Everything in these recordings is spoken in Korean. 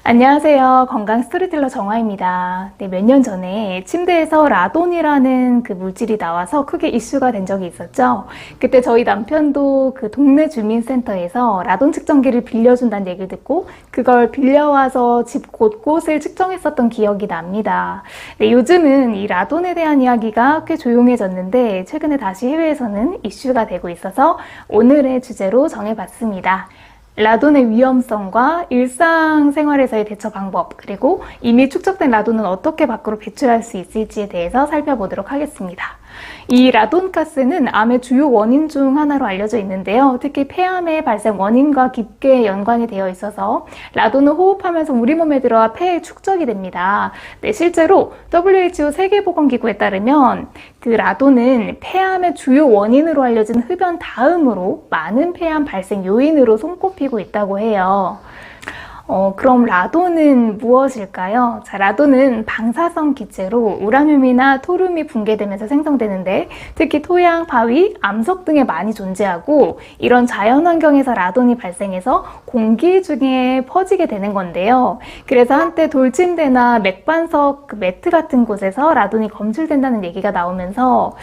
안녕하세요. 건강 스토리텔러 정화입니다. 네, 몇 년 전에 침대에서 라돈이라는 그 물질이 나와서 크게 이슈가 된 적이 있었죠. 그때 저희 남편도 그 동네 주민센터에서 라돈 측정기를 빌려준다는 얘기를 듣고 그걸 빌려와서 집 곳곳을 측정했었던 기억이 납니다. 네, 요즘은 이 라돈에 대한 이야기가 꽤 조용해졌는데 최근에 다시 해외에서는 이슈가 되고 있어서 오늘의 주제로 정해봤습니다. 라돈의 위험성과 일상생활에서의 대처 방법, 그리고 이미 축적된 라돈은 어떻게 밖으로 배출할 수 있을지에 대해서 살펴보도록 하겠습니다. 이 라돈가스는 암의 주요 원인 중 하나로 알려져 있는데요. 특히 폐암의 발생 원인과 깊게 연관이 되어 있어서 라돈을 호흡하면서 우리 몸에 들어와 폐에 축적이 됩니다. 네, 실제로 WHO 세계보건기구에 따르면 그 라돈은 폐암의 주요 원인으로 알려진 흡연 다음으로 많은 폐암 발생 요인으로 손꼽히고 있다고 해요. 그럼 라돈은 무엇일까요? 자, 라돈은 방사성 기체로 우라늄이나 토륨이 붕괴되면서 생성되는데 특히 토양, 바위, 암석 등에 많이 존재하고 이런 자연환경에서 라돈이 발생해서 공기 중에 퍼지게 되는 건데요. 그래서 한때 돌침대나 맥반석, 매트 같은 곳에서 라돈이 검출된다는 얘기가 나오면서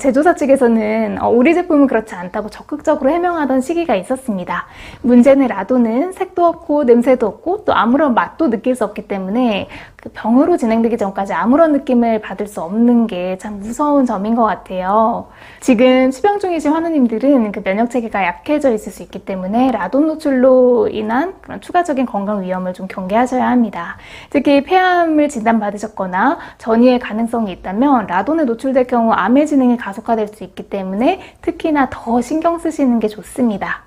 제조사 측에서는 우리 제품은 그렇지 않다고 적극적으로 해명하던 시기가 있었습니다. 문제는 라돈은 색도 없고 냄새도 없고 또 아무런 맛도 느낄 수 없기 때문에 그 병으로 진행되기 전까지 아무런 느낌을 받을 수 없는 게 참 무서운 점인 것 같아요. 지금 치병 중이신 환우님들은 그 면역체계가 약해져 있을 수 있기 때문에 라돈 노출로 인한 그런 추가적인 건강 위험을 좀 경계하셔야 합니다. 특히 폐암을 진단받으셨거나 전이의 가능성이 있다면 라돈에 노출될 경우 암의 진행이 가속화될 수 있기 때문에 특히나 더 신경 쓰시는 게 좋습니다.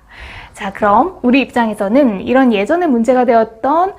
자, 그럼 우리 입장에서는 이런 예전에 문제가 되었던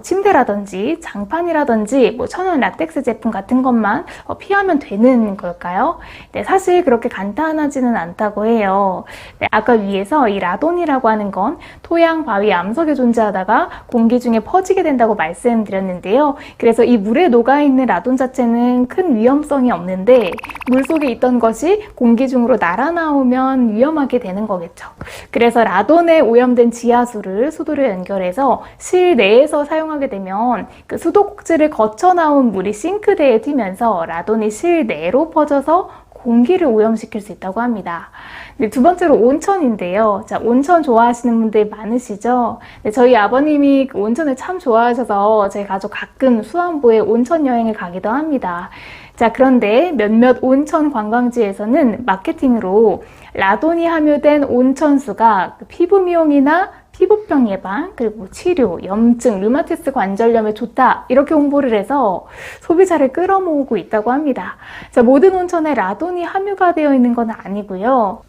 침대라든지 장판이라든지 천연 라텍스 제품 같은 것만 피하면 되는 걸까요? 네, 사실 그렇게 간단하지는 않다고 해요. 네, 아까 위에서 이 라돈이라고 하는 건 토양, 바위, 암석에 존재하다가 공기 중에 퍼지게 된다고 말씀드렸는데요. 그래서 이 물에 녹아있는 라돈 자체는 큰 위험성이 없는데 물속에 있던 것이 공기 중으로 날아나오면 위험하게 되는 거겠죠. 그래서 라돈에 오염된 지하수를 수도로 연결해서 실내에서 사용하게 되면 그 수도꼭지를 거쳐 나온 물이 싱크대에 튀면서 라돈이 실내로 퍼져서 공기를 오염시킬 수 있다고 합니다. 네, 두 번째로 온천인데요. 자, 온천 좋아하시는 분들 많으시죠? 네, 저희 아버님이 그 온천을 참 좋아하셔서 저희 가족 가끔 수안보에 온천 여행을 가기도 합니다. 자, 그런데 몇몇 온천 관광지에서는 마케팅으로 라돈이 함유된 온천수가 피부 미용이나 피부병 예방, 그리고 치료, 염증, 류마티스 관절염에 좋다 이렇게 홍보를 해서 소비자를 끌어모으고 있다고 합니다. 자, 모든 온천에 라돈이 함유가 되어 있는 건 아니고요.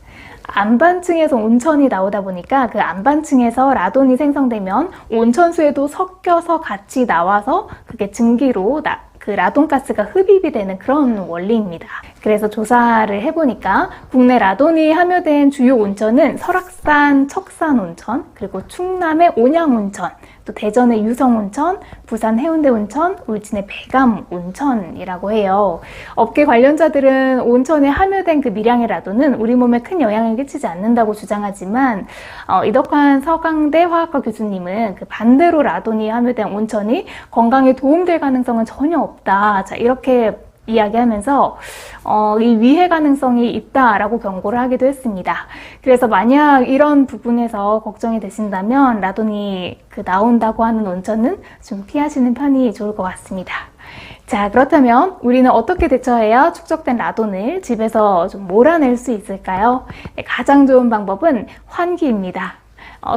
안반층에서 온천이 나오다 보니까 그 안반층에서 라돈이 생성되면 온천수에도 섞여서 같이 나와서 그게 증기로 그 라돈가스가 흡입이 되는 그런 원리입니다. 그래서 조사를 해보니까 국내 라돈이 함유된 주요 온천은 설악산 척산온천, 그리고 충남의 온양온천, 또 대전의 유성온천, 부산 해운대온천, 울진의 백암온천이라고 해요. 업계 관련자들은 온천에 함유된 그 미량의 라돈은 우리 몸에 큰 영향을 끼치지 않는다고 주장하지만 이덕환 서강대 화학과 교수님은 그 반대로 라돈이 함유된 온천이 건강에 도움될 가능성은 전혀 없다. 자, 이렇게 이야기하면서 이 위해 가능성이 있다라고 경고를 하기도 했습니다. 그래서 만약 이런 부분에서 걱정이 되신다면 라돈이 나온다고 하는 온천은 좀 피하시는 편이 좋을 것 같습니다. 자, 그렇다면 우리는 어떻게 대처해야 축적된 라돈을 집에서 좀 몰아낼 수 있을까요? 네, 가장 좋은 방법은 환기입니다.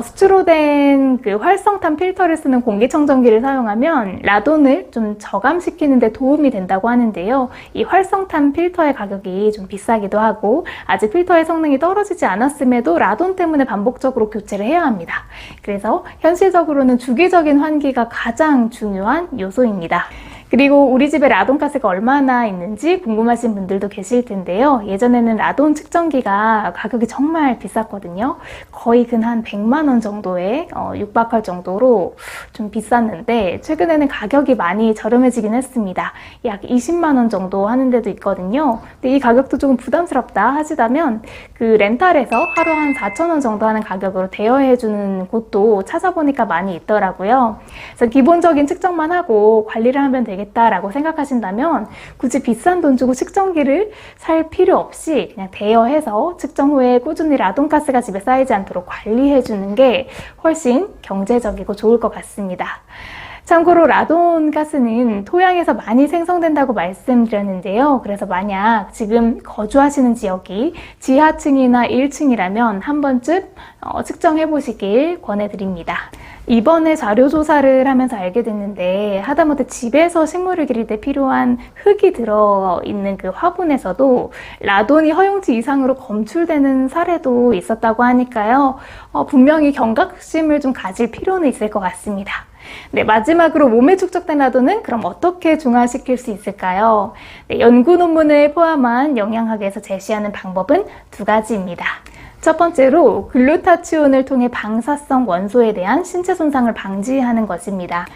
수치로 된 그 활성탄 필터를 쓰는 공기청정기를 사용하면 라돈을 좀 저감시키는 데 도움이 된다고 하는데요. 이 활성탄 필터의 가격이 좀 비싸기도 하고 아직 필터의 성능이 떨어지지 않았음에도 라돈 때문에 반복적으로 교체를 해야 합니다. 그래서 현실적으로는 주기적인 환기가 가장 중요한 요소입니다. 그리고 우리 집에 라돈가스가 얼마나 있는지 궁금하신 분들도 계실 텐데요. 예전에는 라돈 측정기가 가격이 정말 비쌌거든요. 거의 한 100만 원 정도에 육박할 정도로 좀 비쌌는데 최근에는 가격이 많이 저렴해지긴 했습니다. 약 20만 원 정도 하는 데도 있거든요. 근데 이 가격도 조금 부담스럽다 하시다면 그 렌탈에서 하루 한 4천 원 정도 하는 가격으로 대여해주는 곳도 찾아보니까 많이 있더라고요. 그래서 기본적인 측정만 하고 관리를 하면 되겠다라고 생각하신다면 굳이 비싼 돈 주고 측정기를 살 필요 없이 그냥 대여해서 측정 후에 꾸준히 라돈가스가 집에 쌓이지 않도록 관리해주는 게 훨씬 경제적이고 좋을 것 같습니다. 참고로 라돈가스는 토양에서 많이 생성된다고 말씀드렸는데요. 그래서 만약 지금 거주하시는 지역이 지하층이나 1층이라면 한 번쯤 측정해 보시길 권해드립니다. 이번에 자료 조사를 하면서 알게 됐는데 하다못해 집에서 식물을 기를 때 필요한 흙이 들어있는 그 화분에서도 라돈이 허용치 이상으로 검출되는 사례도 있었다고 하니까요. 분명히 경각심을 좀 가질 필요는 있을 것 같습니다. 네, 마지막으로 몸에 축적된 라돈은 그럼 어떻게 중화시킬 수 있을까요? 네, 연구 논문을 포함한 영양학에서 제시하는 방법은 두 가지입니다. 첫 번째로 글루타치온을 통해 방사성 원소에 대한 신체 손상을 방지하는 것입니다.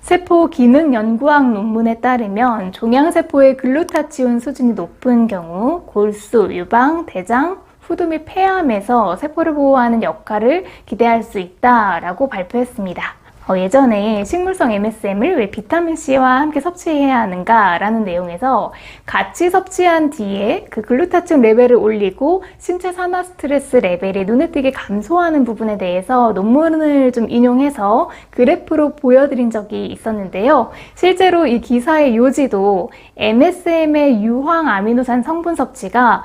세포 기능 연구학 논문에 따르면 종양세포의 글루타치온 수준이 높은 경우 골수, 유방, 대장, 후두 및 폐암에서 세포를 보호하는 역할을 기대할 수 있다라고 발표했습니다. 예전에 식물성 MSM을 왜 비타민C와 함께 섭취해야 하는가 라는 내용에서 같이 섭취한 뒤에 그 글루타치온 레벨을 올리고 신체 산화 스트레스 레벨이 눈에 띄게 감소하는 부분에 대해서 논문을 좀 인용해서 그래프로 보여드린 적이 있었는데요. 실제로 이 기사의 요지도 MSM의 유황 아미노산 성분 섭취가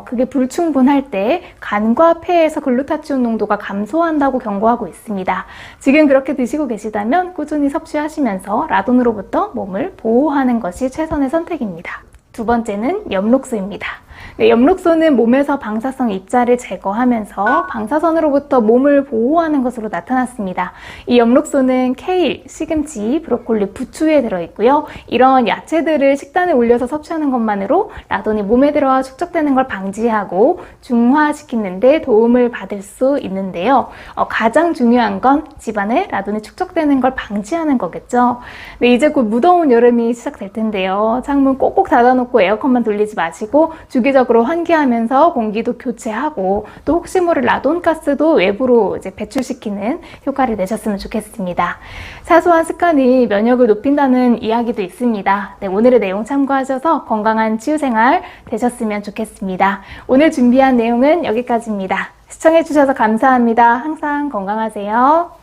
그게 불충분할 때 간과 폐에서 글루타치온 농도가 감소한다고 경고하고 있습니다. 지금 그렇게 드시고 계시다면 꾸준히 섭취하시면서 라돈으로부터 몸을 보호하는 것이 최선의 선택입니다. 두 번째는 엽록소입니다. 네, 엽록소는 몸에서 방사성 입자를 제거하면서 방사선으로부터 몸을 보호하는 것으로 나타났습니다. 이 엽록소는 케일, 시금치, 브로콜리, 부추에 들어있고요. 이런 야채들을 식단에 올려서 섭취하는 것만으로 라돈이 몸에 들어와 축적되는 걸 방지하고 중화시키는 데 도움을 받을 수 있는데요. 가장 중요한 건 집안에 라돈이 축적되는 걸 방지하는 거겠죠. 네, 이제 곧 무더운 여름이 시작될 텐데요. 창문 꼭꼭 닫아놓고 에어컨만 돌리지 마시고 주기적으로 환기하면서 공기도 교체하고 또 혹시 모를 라돈가스도 외부로 이제 배출시키는 효과를 내셨으면 좋겠습니다. 사소한 습관이 면역을 높인다는 이야기도 있습니다. 네, 오늘의 내용 참고하셔서 건강한 치유생활 되셨으면 좋겠습니다. 오늘 준비한 내용은 여기까지입니다. 시청해주셔서 감사합니다. 항상 건강하세요.